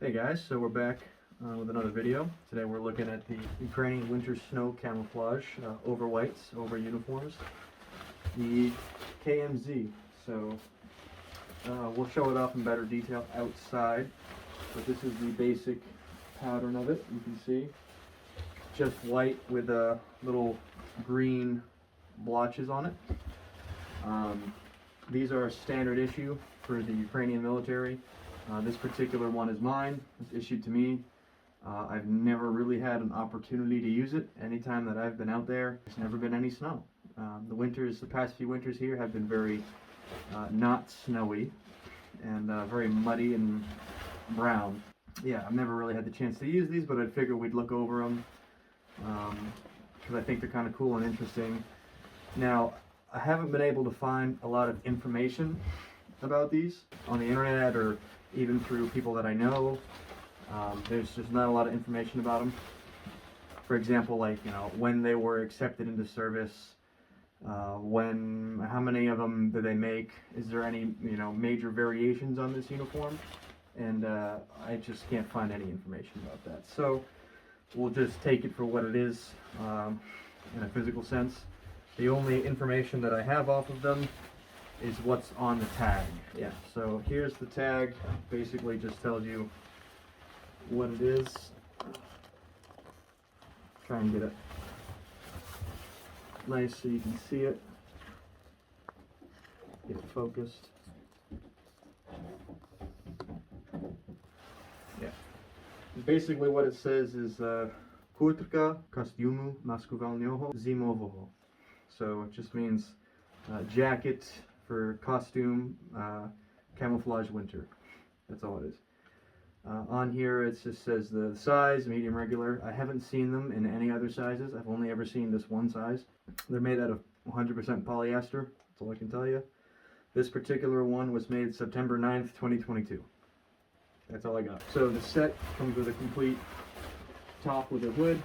Hey guys, so we're back with another video. Today we're looking at the Ukrainian winter snow camouflage over whites, over uniforms, the KMZ. So we'll show it off in better detail outside, but this is the basic pattern of it. You can see just white with little green blotches on it. These are standard issue for the Ukrainian military. This particular one is mine. It's issued to me. I've never really had an opportunity to use it. Anytime that I've been out there, there's never been any snow. The past few winters here have been very not snowy and very muddy and brown. Yeah, I've never really had the chance to use these, but I figured we'd look over them because I think they're kind of cool and interesting. Now, I haven't been able to find a lot of information about these on the internet or even through people that I know. There's just not a lot of information about them. For example, like, when they were accepted into service, how many of them do they make? Is there any, major variations on this uniform? And I just can't find any information about that. So we'll just take it for what it is in a physical sense. The only information that I have off of them is what's on the tag. Yeah, so here's the tag. Basically just tells you what it is. Try and get it nice so you can see it. Get it focused. Yeah. Basically what it says is Kurtka kostiumu maskuvalnyoho zimovого. So it just means jacket for costume, camouflage winter. That's all it is. On here it just says the size, medium, regular. I haven't seen them in any other sizes. I've only ever seen this one size. They're made out of 100% polyester. That's all I can tell you. This particular one was made September 9th, 2022. That's all I got. So the set comes with a complete top with a hood,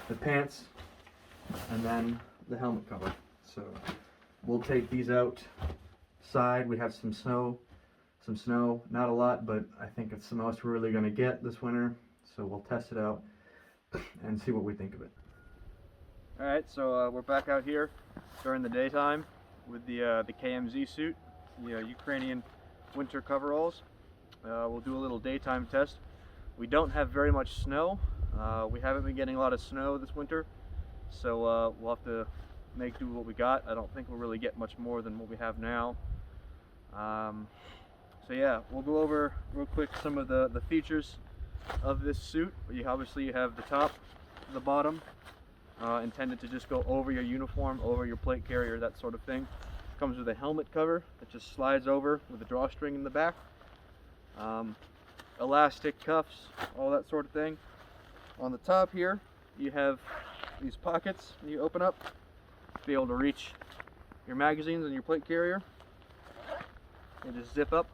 the pants, and then the helmet cover. So we'll take these outside. We have some snow, not a lot, but I think it's the most we're really going to get this winter. So we'll test it out and see what we think of it. All right, so we're back out here during the daytime with the KMZ suit, the Ukrainian winter coveralls. We'll do a little daytime test. We don't have very much snow. We haven't been getting a lot of snow this winter, so we'll have to make do with what we got. I don't think we'll really get much more than what we have now. So yeah, we'll go over real quick some of the features of this suit. Obviously you have the top, the bottom, intended to just go over your uniform, over your plate carrier, that sort of thing. Comes with a helmet cover that just slides over with a drawstring in the back. Elastic cuffs, all that sort of thing. On the top here, you have these pockets you open up to be able to reach your magazines and your plate carrier. You just zip up,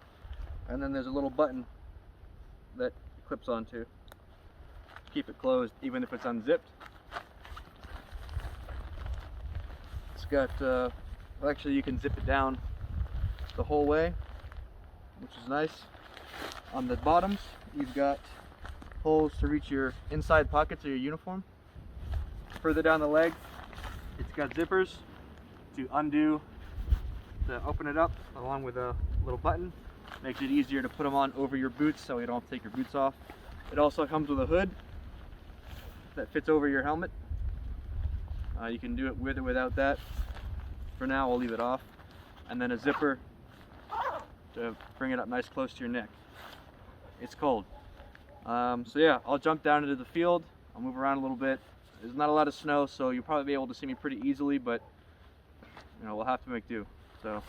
and then there's a little button that clips onto to keep it closed even if it's unzipped. It's got, actually you can zip it down the whole way, which is nice. On the bottoms, you've got holes to reach your inside pockets of your uniform. Further down the leg, it's got zippers to open it up, along with a little button. Makes it easier to put them on over your boots so you don't have to take your boots off. It also comes with a hood that fits over your helmet. You can do it with or without that. For now, I'll leave it off. And then a zipper to bring it up nice close to your neck. It's cold. So yeah, I'll jump down into the field. I'll move around a little bit. There's not a lot of snow, so you'll probably be able to see me pretty easily, but we'll have to make do. So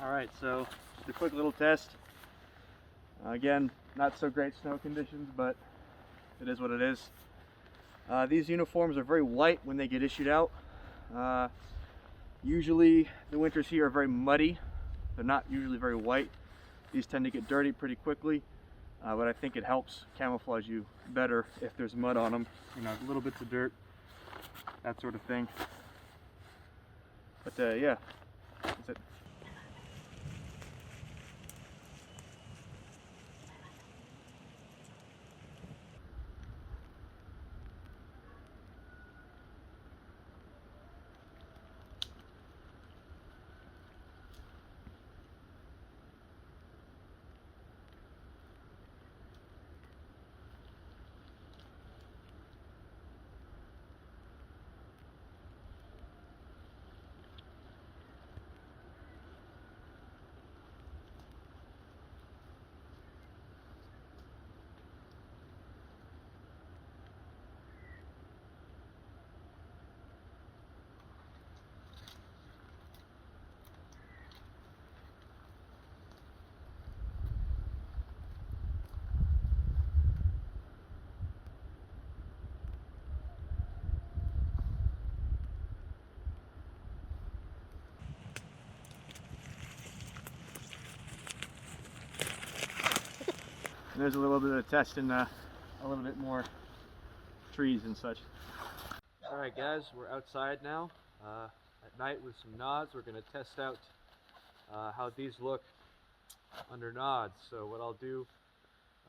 Alright, so just a quick little test. Again, not so great snow conditions, but it is what it is. These uniforms are very white when they get issued out. Usually the winters here are very muddy. They're not usually very white. These tend to get dirty pretty quickly, but I think it helps camouflage you better if there's mud on them. You know, little bits of dirt, that sort of thing. But yeah, that's it. And there's a little bit of testing, a little bit more trees and such. Alright guys, we're outside now at night with some nods. We're going to test out how these look under nods. So what I'll do,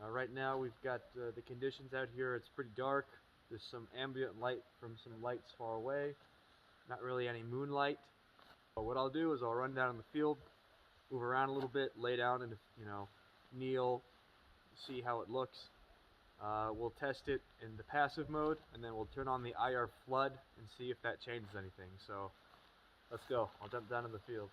right now we've got the conditions out here. It's pretty dark. There's some ambient light from some lights far away. Not really any moonlight. But what I'll do is I'll run down in the field, move around a little bit, lay down and, you know, kneel, see how it looks. We'll test it in the passive mode, and then we'll turn on the IR flood and see if that changes anything. So let's go. I'll jump down in the field.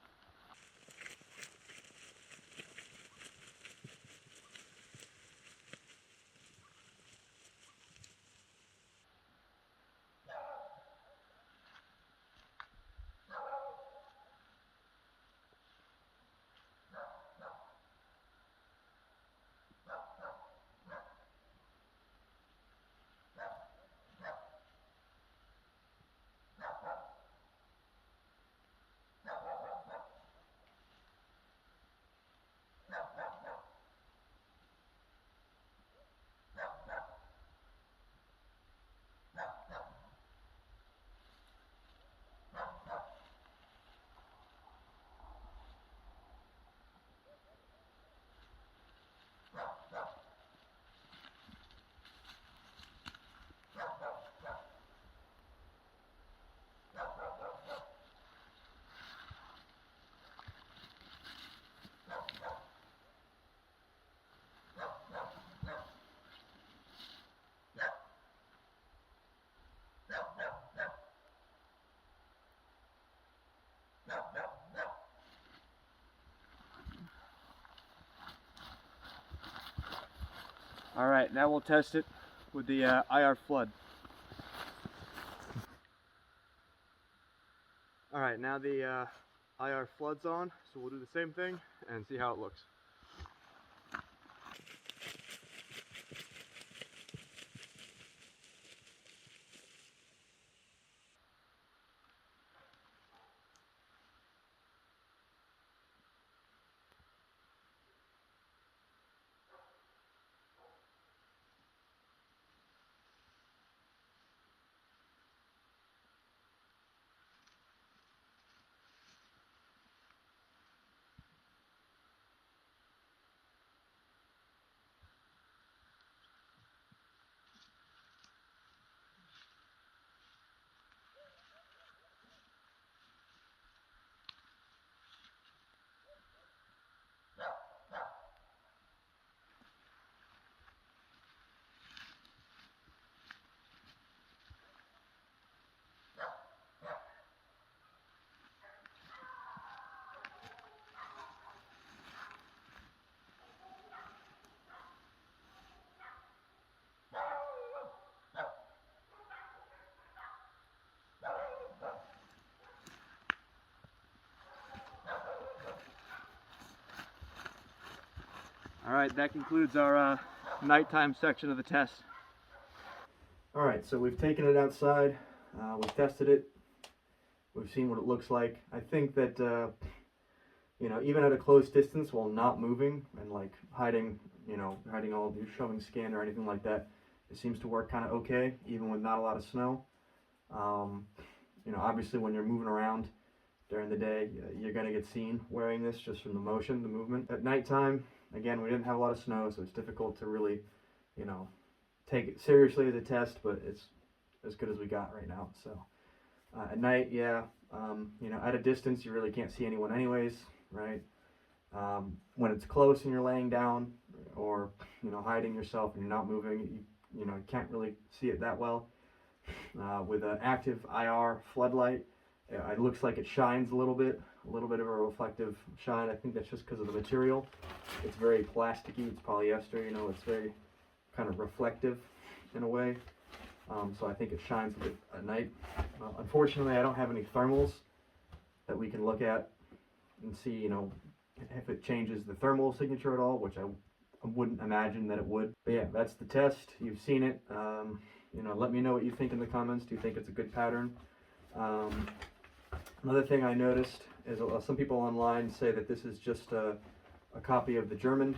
Alright, now we'll test it with the IR flood. Alright, now the IR flood's on, so we'll do the same thing and see how it looks. Alright, that concludes our nighttime section of the test. Alright, so we've taken it outside, we've tested it, we've seen what it looks like. I think that, you know, even at a close distance while not moving and like hiding, you know, hiding all your showing skin or anything like that, it seems to work kind of okay, even with not a lot of snow. You know, obviously when you're moving around during the day, you're going to get seen wearing this just from the motion, the movement. At nighttime, again, we didn't have a lot of snow, so it's difficult to really, you know, take it seriously as a test, but it's as good as we got right now. So at night, yeah, you know, at a distance, you really can't see anyone anyways, right? When it's close and you're laying down or, you know, hiding yourself and you're not moving, you know, you can't really see it that well. With an active IR floodlight, it looks like it shines a little bit of a reflective shine. I think that's just because of the material. It's very plasticky, it's polyester, you know, it's very kind of reflective in a way. So I think it shines a bit at night. Unfortunately, I don't have any thermals that we can look at and see, you know, if it changes the thermal signature at all, which I wouldn't imagine that it would. But yeah, that's the test. You've seen it. You know, let me know what you think in the comments. Do you think it's a good pattern? Another thing I noticed is some people online say that this is just a copy of the German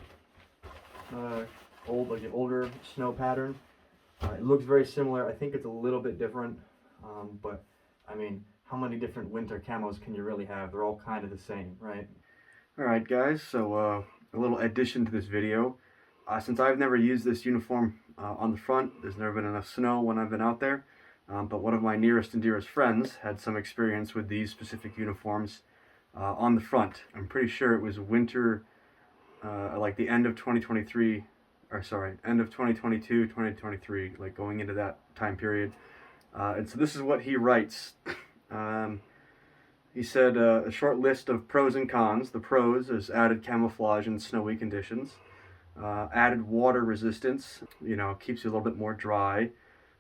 older snow pattern. It looks very similar. I think it's a little bit different, but I mean, how many different winter camos can you really have? They're all kind of the same, right? Alright guys, so a little addition to this video. Since I've never used this uniform on the front, there's never been enough snow when I've been out there, but one of my nearest and dearest friends had some experience with these specific uniforms on the front. I'm pretty sure it was winter, like the end of 2023, or sorry, end of 2022, 2023, like going into that time period. And so this is what he writes. He said, a short list of pros and cons. The pros is added camouflage in snowy conditions. Added water resistance, you know, keeps you a little bit more dry.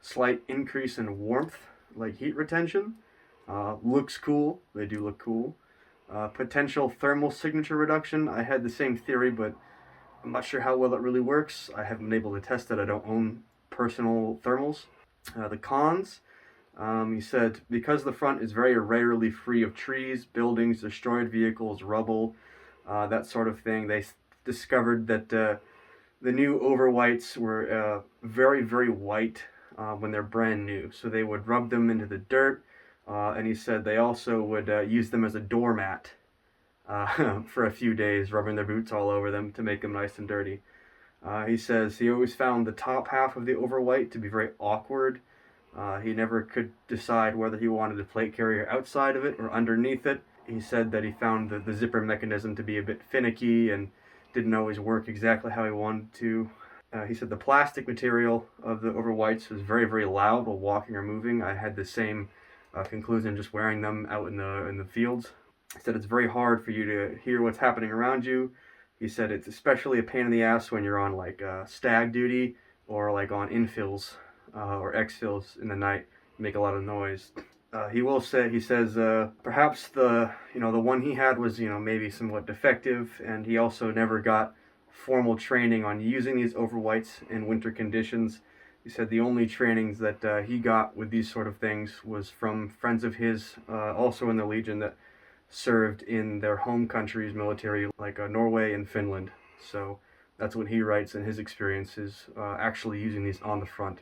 Slight increase in warmth, like heat retention. Looks cool. They do look cool. Potential thermal signature reduction. I had the same theory, but I'm not sure how well it really works. I haven't been able to test it. I don't own personal thermals. The cons. He said, because the front is very rarely free of trees, buildings, destroyed vehicles, rubble, that sort of thing, they discovered that the new overwhites were very, very white when they're brand new. So they would rub them into the dirt, and he said they also would use them as a doormat for a few days, rubbing their boots all over them to make them nice and dirty. He says he always found the top half of the overwhite to be very awkward. He never could decide whether he wanted the plate carrier outside of it or underneath it. He said that he found the zipper mechanism to be a bit finicky and didn't always work exactly how he wanted to. He said the plastic material of the overwhites was very, very loud while walking or moving. I had the same conclusion just wearing them out in the fields. He said it's very hard for you to hear what's happening around you. He said it's especially a pain in the ass when you're on like stag duty or like on infills. Or exfills in the night, make a lot of noise. He says perhaps the one he had was maybe somewhat defective, and he also never got formal training on using these overwhites in winter conditions. He said the only trainings that he got with these sort of things was from friends of his, also in the Legion, that served in their home country's military, like Norway and Finland. So that's what he writes in his experiences actually using these on the front.